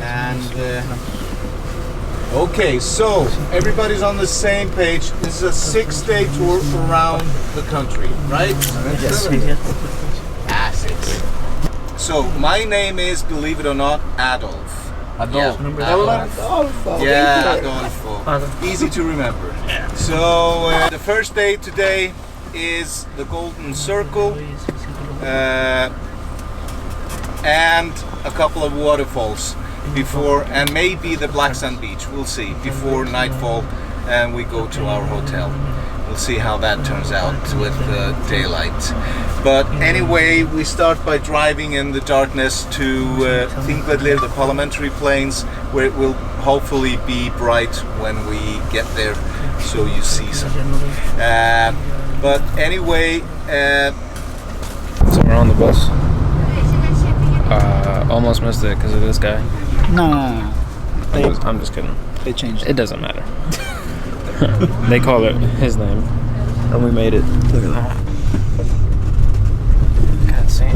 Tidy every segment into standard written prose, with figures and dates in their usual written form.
And okay, so everybody's on the same page. This is a 6-day tour around the country, right? Yes. Ah, 6. So my name is, believe it or not, Adolf. Adolf. Yeah, Adolfo. Yeah, Adolfo. Easy to remember. So the first day today is the Golden Circle and a couple of waterfalls before, and maybe the Black Sand Beach, we'll see, before nightfall, and we go to our hotel. We'll see how that turns out with daylight. But anyway, we start by driving in the darkness to Þingvellir, the parliamentary plains, where it will hopefully be bright when we get there, so you see some. But anyway, so we're on the bus. Almost missed it because of this guy. No. I'm just kidding. They changed it. It doesn't matter. They call it his name, and we made it. Look at that. Can't see it.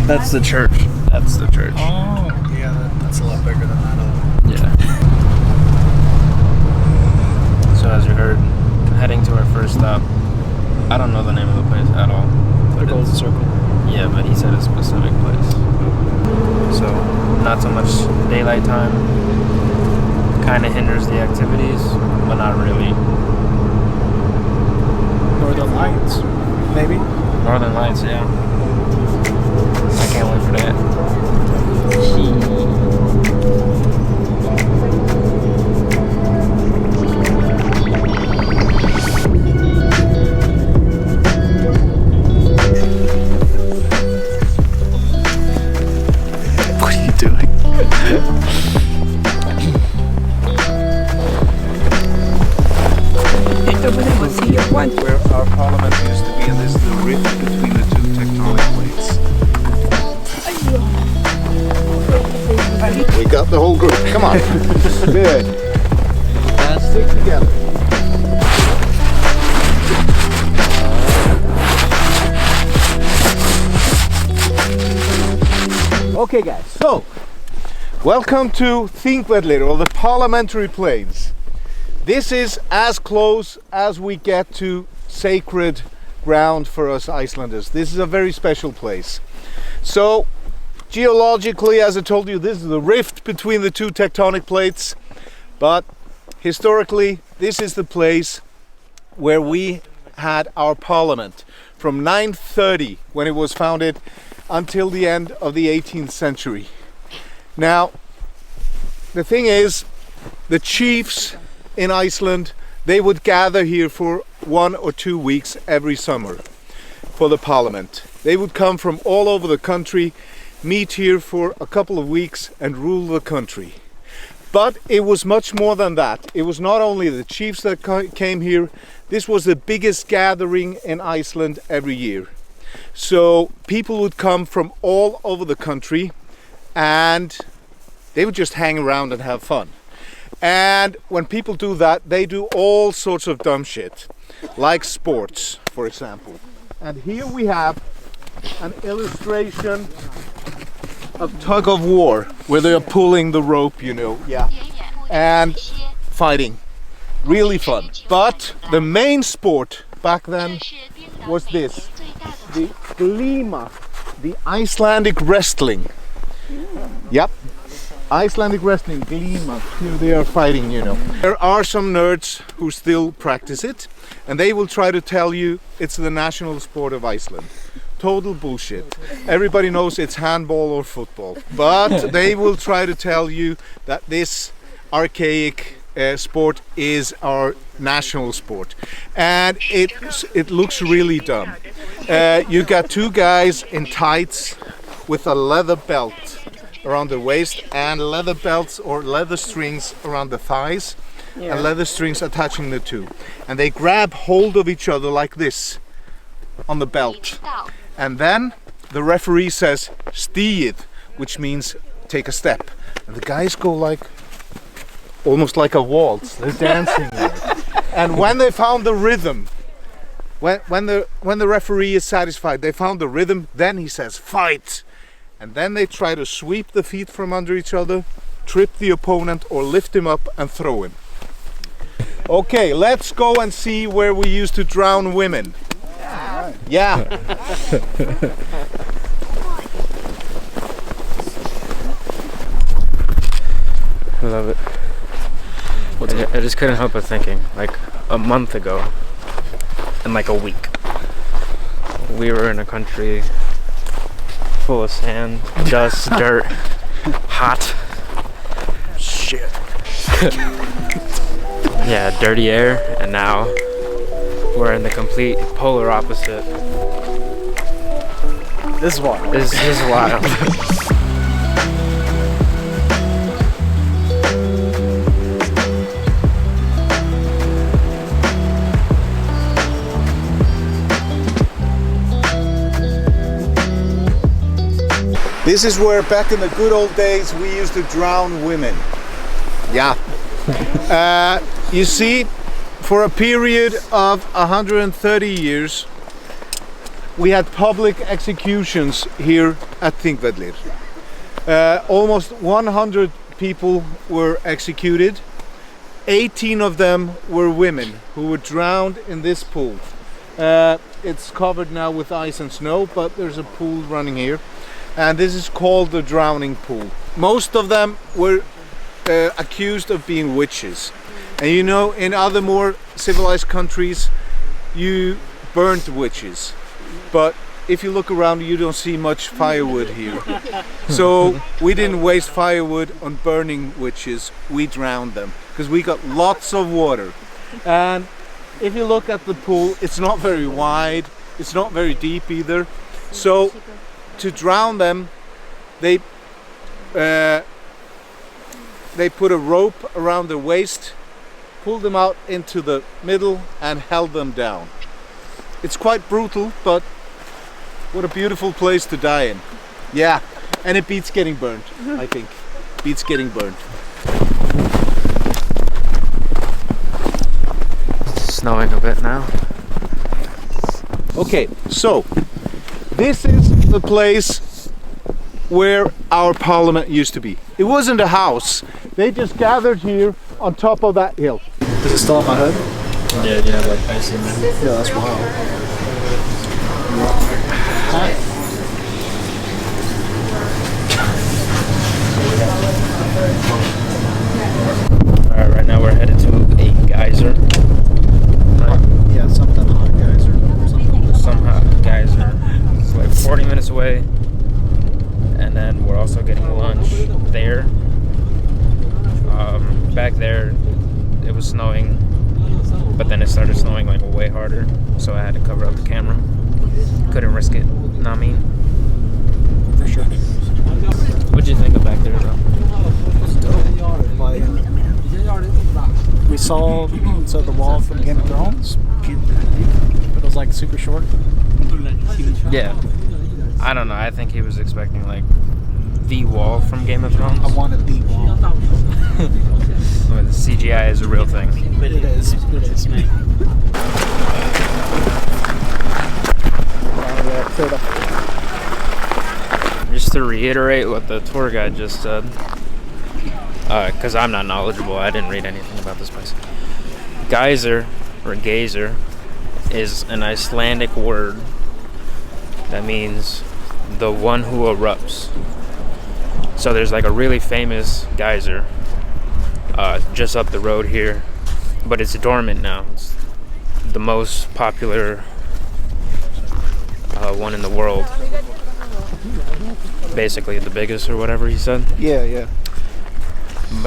That's the church. That's the church. Oh, yeah, that's a lot bigger than that other one. Yeah. So as you heard, heading to our first stop. I don't know the name of the place at all. The Golden Circle. Yeah, but he said a specific place. So, not so much daylight time. Kind of hinders the activities, but not really. Northern Lights, maybe? Northern Lights, yeah. I can't wait for that. where our parliament used to be, and this is the rift between the two tectonic plates. We got the whole group. Come on. Good. And stick together. Okay guys, so welcome to Þingvellir, or the parliamentary plains. This is as close as we get to sacred ground for us Icelanders. This is a very special place. So geologically, as I told you, this is the rift between the two tectonic plates, but historically this is the place where we had our parliament from 930, when it was founded, until the end of the 18th century. Now, the thing is, the chiefs in Iceland, they would gather here for 1 or 2 weeks every summer for the parliament. They would come from all over the country, meet here for a couple of weeks and rule the country. But it was much more than that. It was not only the chiefs that came here, this was the biggest gathering in Iceland every year. So people would come from all over the country and they would just hang around and have fun. And when people do that, they do all sorts of dumb shit, like sports, for example. And here we have an illustration of tug of war, where they are pulling the rope, you know, and fighting. Really fun. But the main sport back then was this, the glima, the Icelandic wrestling. Yep. Icelandic wrestling, glima, here they are fighting, you know. There are some nerds who still practice it, and they will try to tell you it's the national sport of Iceland. Total bullshit. Everybody knows it's handball or football, but they will try to tell you that this archaic sport is our national sport, and it looks really dumb. You got two guys in tights with a leather belt around the waist and leather belts or leather strings around the thighs, and leather strings attaching the two, and they grab hold of each other like this on the belt, and then the referee says stigið, which means take a step, and the guys go like almost like a waltz. They're dancing there. And when they found the rhythm, when the referee is satisfied, they found the rhythm, then he says fight, and then they try to sweep the feet from under each other, trip the opponent, or lift him up and throw him. Okay, let's go and see where we used to drown women. Yeah. I love it. I just couldn't help but thinking, like a month ago, in like a week, we were in a country full of sand, dust, dirt, hot. Shit. Yeah, dirty air, and now we're in the complete polar opposite. This is wild. This is wild. This is where back in the good old days we used to drown women. Yeah. You see, for a period of 130 years, we had public executions here at Þingvellir. Almost 100 people were executed. 18 of them were women who were drowned in this pool. It's covered now with ice and snow, but there's a pool running here. And this is called the drowning pool. Most of them were accused of being witches. And you know, in other more civilized countries, you burnt witches. But if you look around, you don't see much firewood here. So we didn't waste firewood on burning witches, we drowned them. Because we got lots of water. And if you look at the pool, it's not very wide, it's not very deep either. So to drown them, they put a rope around their waist, pulled them out into the middle and held them down. It's quite brutal, but what a beautiful place to die in. Yeah, and it beats getting burned, I think. Beats getting burned. It's snowing a bit now. Okay, so this is the place where our parliament used to be. It wasn't a house. They just gathered here on top of that hill. Does it still have my hood? Yeah, you have like Iceland. Yeah, that's wild. Alright, right now we're headed to a geyser. Yeah, something hot geyser. Some hot geyser. It's like 40 minutes away. And then we're also getting lunch there. Back there, it was snowing, but then it started snowing like way harder, so I had to cover up the camera. Couldn't risk it, know what I mean? For sure. What'd you think of back there, though? Like, we saw the wall from Game of Thrones, but it was like super short. Yeah. I don't know, I think he was expecting like the wall from Game of Thrones. I wanted the wall. Well, the CGI is a real thing. It is. It is. Just to reiterate what the tour guide just said, because I'm not knowledgeable, I didn't read anything about this place. Geyser, or geyser, is an Icelandic word that means the one who erupts. So there's like a really famous geyser just up the road here, but it's dormant now. It's the most popular one in the world. Basically the biggest or whatever he said. Yeah, yeah.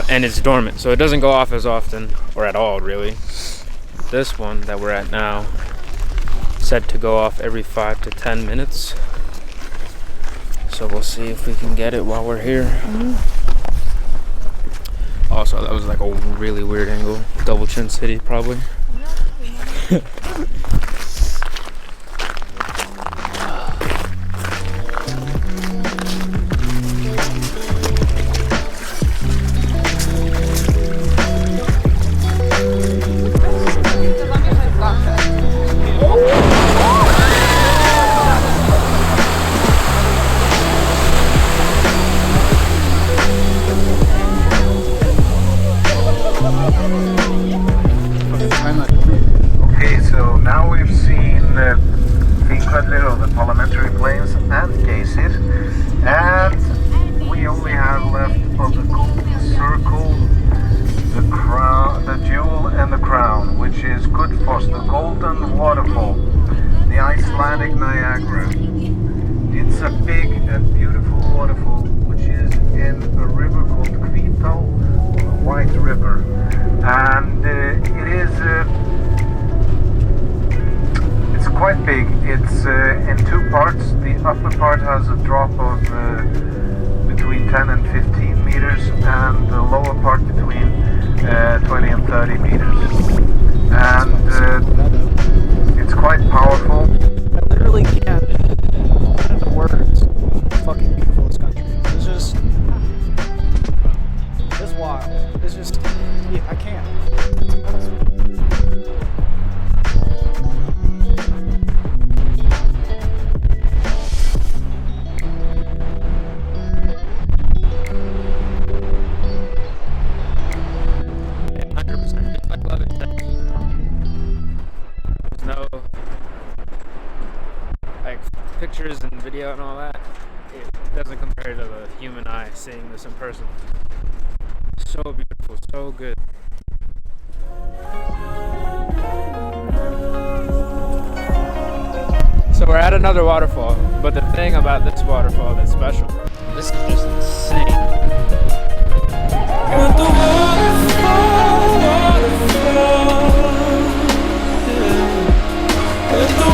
And it's dormant, so it doesn't go off as often, or at all really. This one that we're at now, said to go off every 5 to 10 minutes. So we'll see if we can get it while we're here. Also, that was like a really weird angle. Double Chin City, probably. Þingvellir of the Parliamentary Plains and Geysir, and we only have left of the golden circle, the crown, the jewel and the crown, which is Gullfoss, the golden waterfall, the Icelandic Niagara. It's a big and beautiful waterfall which is in a river called Kvítá, the White River, and it's quite big. It's in two parts. The upper part has a drop of between 10 and 15 meters, and the lower part between 20 and 30 meters. And it's quite powerful. I literally can't put into words how fucking beautiful this country is. It's wild. It's just, yeah, I can't. It's awesome. Pictures and video and all that, it doesn't compare to the human eye seeing this in person. So beautiful, so good. So we're at another waterfall, but the thing about this waterfall that's special, this is just insane. Let the waterfall, let the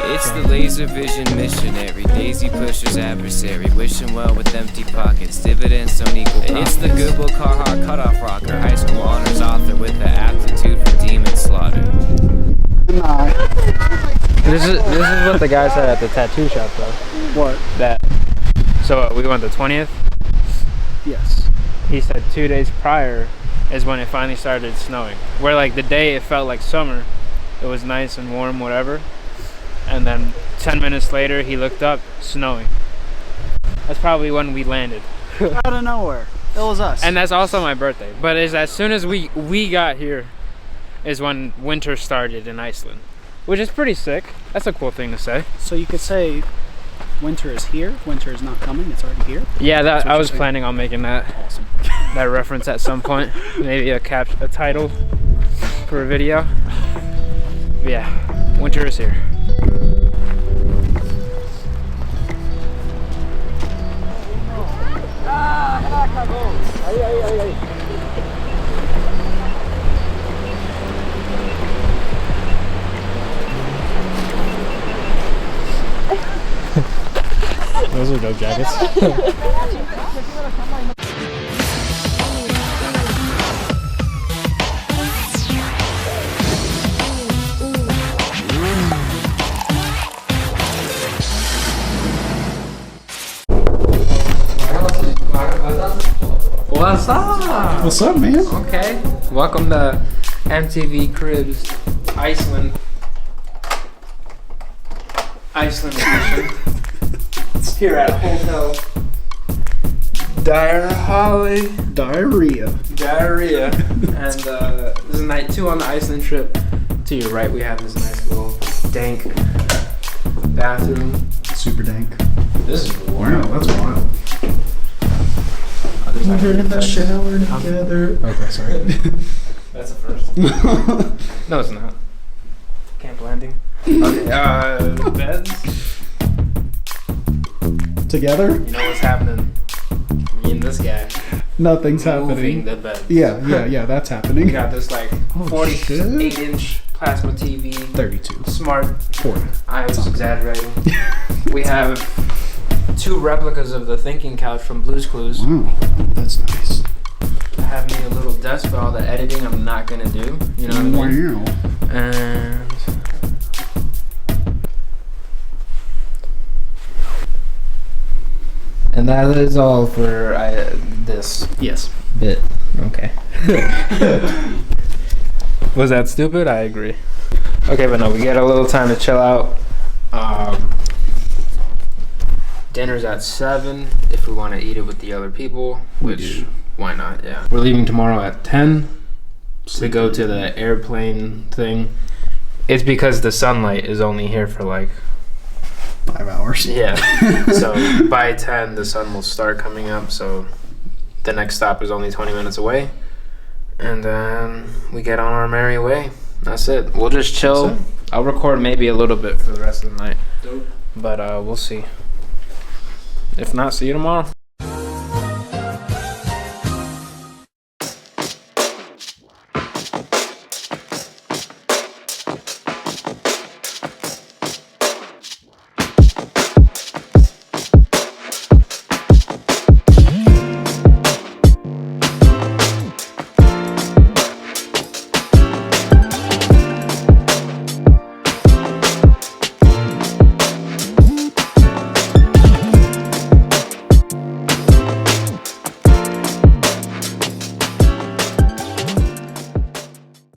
It's the laser vision missionary, daisy pusher's adversary, wishing well with empty pockets, dividends don't equal profits. It's the Goodwill Carhartt cutoff rocker, high school honors author with the aptitude for demon slaughter. This is what the guy said at the tattoo shop though. What? That. So we went the 20th. Yes. He said 2 days prior is when it finally started snowing. Where like the day it felt like summer, it was nice and warm, whatever. And then 10 minutes later, he looked up, snowing. That's probably when we landed. Out of nowhere. It was us. And that's also my birthday. But it's as soon as we got here is when winter started in Iceland. Which is pretty sick. That's a cool thing to say. So you could say winter is here, winter is not coming, it's already here. Yeah, that I was planning on making that Awesome. that reference at some point. Maybe a title for a video. But yeah, winter is here. Those are dope jackets. What's up? What's up, man? Okay. Welcome to MTV Cribs Iceland edition. Here at Hotel Diarrhea. And this is night 2 on the Iceland trip. To your right, we have this nice little dank bathroom. Super dank. This is Wow, that's wild. We heard that shower together. Okay, sorry. That's a first. No, it's not. Camp Landing. Okay, beds. Together? You know what's happening? Me and this guy. Nothing's Moving happening. the bed. Yeah, that's happening. We got this like Oh, 48-inch plasma TV. 32. Smart. 40. I was exaggerating. We have 2 replicas of the thinking couch from Blue's Clues. Wow, that's nice. I have me a little desk for all the editing I'm not gonna do. You know what I mean? Wow. And And that is all for this Yes. bit. Okay. Was that stupid? I agree. Okay, but no, we get a little time to chill out. Dinner's at 7 if we want to eat it with the other people, which why not? Yeah. We're leaving tomorrow at 10 to go to the airplane thing. It's because the sunlight is only here for like 5 hours. yeah. So by 10 the sun will start coming up, so the next stop is only 20 minutes away. And then we get on our merry way. That's it. We'll just chill. I'll record maybe a little bit for the rest of the night. Dope. But we'll see. If not, see you tomorrow.